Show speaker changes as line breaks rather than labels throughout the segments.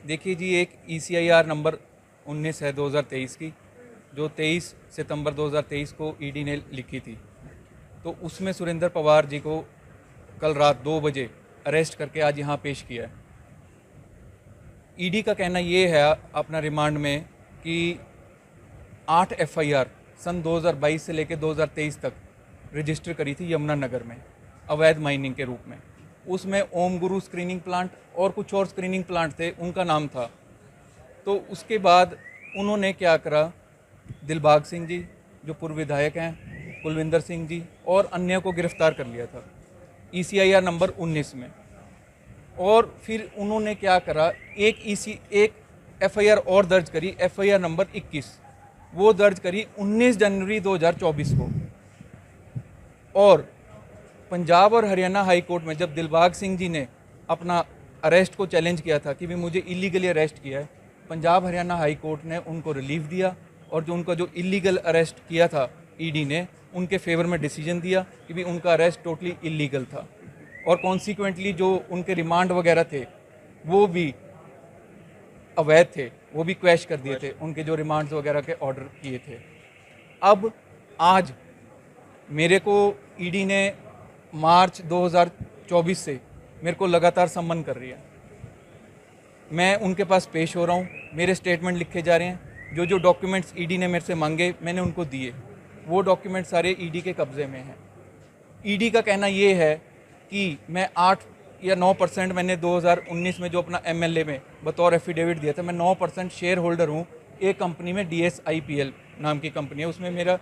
देखिए जी, एक ECIR number 19 है 2023 की, जो 23 सितंबर 2023 को ईडी ने लिखी थी। तो उसमें सुरेंद्र पवार जी को कल रात 2 बजे अरेस्ट करके आज यहाँ पेश किया है। ईडी का कहना ये है अपना रिमांड में कि 8 FIR सन 2022 से लेकर 2023 तक रजिस्टर करी थी यमुनानगर में अवैध माइनिंग के रूप में। उसमें ओम गुरु स्क्रीनिंग प्लांट और कुछ और स्क्रीनिंग प्लांट थे, उनका नाम था। तो उसके बाद उन्होंने क्या करा, दिलबाग सिंह जी जो पूर्व विधायक हैं, कुलविंदर सिंह जी और अन्य को गिरफ्तार कर लिया था ECIR नंबर 19 में। और फिर उन्होंने क्या करा, एक FIR और दर्ज करी, FIR नंबर 21, वो दर्ज करी 19 जनवरी 2024 को। और पंजाब और हरियाणा हाई कोर्ट में जब दिलबाग सिंह जी ने अपना अरेस्ट को चैलेंज किया था कि भी मुझे इलीगली अरेस्ट किया है, पंजाब हरियाणा हाई कोर्ट ने उनको रिलीफ दिया और जो उनका जो इलीगल अरेस्ट किया था ईडी ने, उनके फेवर में डिसीजन दिया कि भी उनका अरेस्ट टोटली इलीगल था। और कॉन्सिक्वेंटली जो उनके रिमांड वगैरह थे वो भी अवैध थे, वो भी क्वैश कर दिए थे, उनके जो रिमांड्स वगैरह के ऑर्डर किए थे। अब आज मेरे को ईडी ने मार्च 2024 से मेरे को लगातार सम्मन कर रही है। मैं उनके पास पेश हो रहा हूँ, मेरे स्टेटमेंट लिखे जा रहे हैं। जो जो डॉक्यूमेंट्स ईडी ने मेरे से मांगे मैंने उनको दिए, वो डॉक्यूमेंट सारे ईडी के कब्ज़े में हैं। ईडी का कहना ये है कि मैं 8 या 9% मैंने 2019 में जो अपना MLA में बतौर एफिडेविट दिया था, मैं 9% शेयर होल्डर हूँ एक कंपनी में, DSIPL नाम की कंपनी है, उसमें मेरा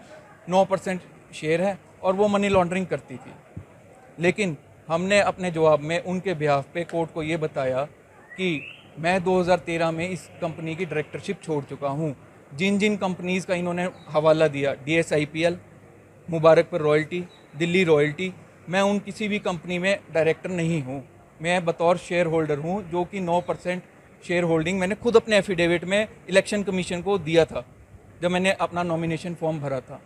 9% शेयर है और वो मनी लॉन्ड्रिंग करती थी। लेकिन हमने अपने जवाब में उनके बिहाफ पे कोर्ट को ये बताया कि मैं 2013 में इस कंपनी की डायरेक्टरशिप छोड़ चुका हूँ। जिन जिन कंपनीज़ का इन्होंने हवाला दिया, DSIPL, Mubarakpur royalty, Delhi royalty, मैं उन किसी भी कंपनी में डायरेक्टर नहीं हूँ। मैं बतौर शेयर होल्डर हूँ, जो कि 9% शेयर होल्डिंग मैंने खुद अपने एफिडेविट में इलेक्शन कमीशन को दिया था जब मैंने अपना नॉमिनेशन फॉर्म भरा था।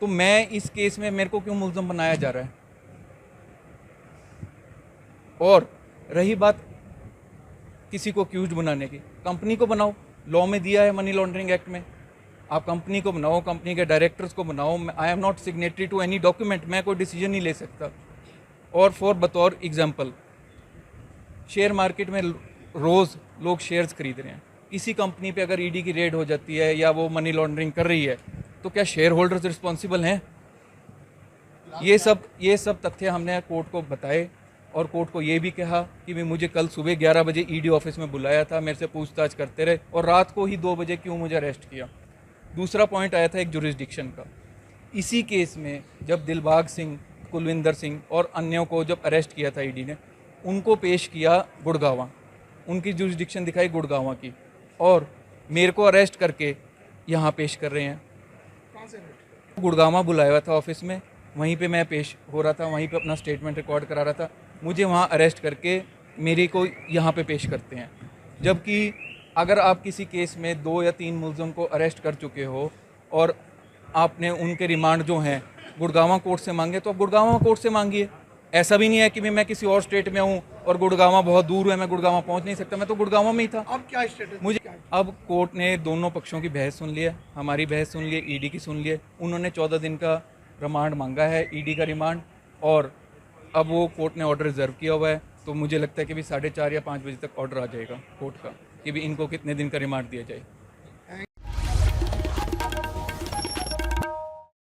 तो मैं इस केस में मेरे को क्यों मुल्ज़म बनाया जा रहा है? और रही बात किसी को अक्यूज बनाने की, कंपनी को बनाओ, लॉ में दिया है मनी लॉन्ड्रिंग एक्ट में, आप कंपनी को बनाओ, कंपनी के डायरेक्टर्स को बनाओ। I am not signatory to any document, मैं कोई डिसीजन नहीं ले सकता। और फॉर बतौर एग्जांपल, शेयर मार्केट में रोज़ लोग शेयर्स खरीद रहे हैं, किसी कंपनी पे अगर ईडी की रेड हो जाती है या वो मनी लॉन्ड्रिंग कर रही है तो क्या शेयर होल्डर्स रिस्पॉन्सिबल हैं? ये सब तथ्य हमने कोर्ट को बताए और कोर्ट को ये भी कहा कि भी मुझे कल सुबह 11 बजे ईडी ऑफिस में बुलाया था, मेरे से पूछताछ करते रहे और रात को ही 2 बजे क्यों मुझे अरेस्ट किया। दूसरा पॉइंट आया था एक जुरिस्डिक्शन का। इसी केस में जब दिलबाग सिंह, कुलविंदर सिंह और अन्यों को जब अरेस्ट किया था ईडी ने, उनको पेश किया गुड़गांवा, उनकी जुरिस्डिक्शन दिखाई गुड़गांवा की, और मेरे को अरेस्ट करके यहाँ पेश कर रहे हैं। गुड़गांवा बुलाया हुआ था ऑफिस में, वहीं पे मैं पेश हो रहा था, वहीं पे अपना स्टेटमेंट रिकॉर्ड करा रहा था, मुझे वहाँ अरेस्ट करके मेरे को यहाँ पे पेश करते हैं। जबकि अगर आप किसी केस में 2 या 3 मुलज़म को अरेस्ट कर चुके हो और आपने उनके रिमांड जो हैं गुड़गांवा कोर्ट से मांगे, तो आप गुड़गांवा कोर्ट से मांगिए। ऐसा भी नहीं है कि मैं किसी और स्टेट में हूँ और गुड़गांवा बहुत दूर है, मैं गुड़गांवा पहुँच नहीं सकता, मैं तो गुड़गांवा में ही था।
अब क्या स्टेटस?
मुझे अब कोर्ट ने दोनों पक्षों की बहस सुन लिया, हमारी बहस सुन ली, ईडी की सुन ली। उन्होंने 14 दिन का रिमांड मांगा है, ईडी का रिमांड, और अब वो कोर्ट ने ऑर्डर रिजर्व किया हुआ है। तो मुझे लगता है कि भी 4:30 या 5 बजे तक ऑर्डर आ जाएगा कोर्ट का कि भी इनको कितने दिन का रिमांड दिया जाए।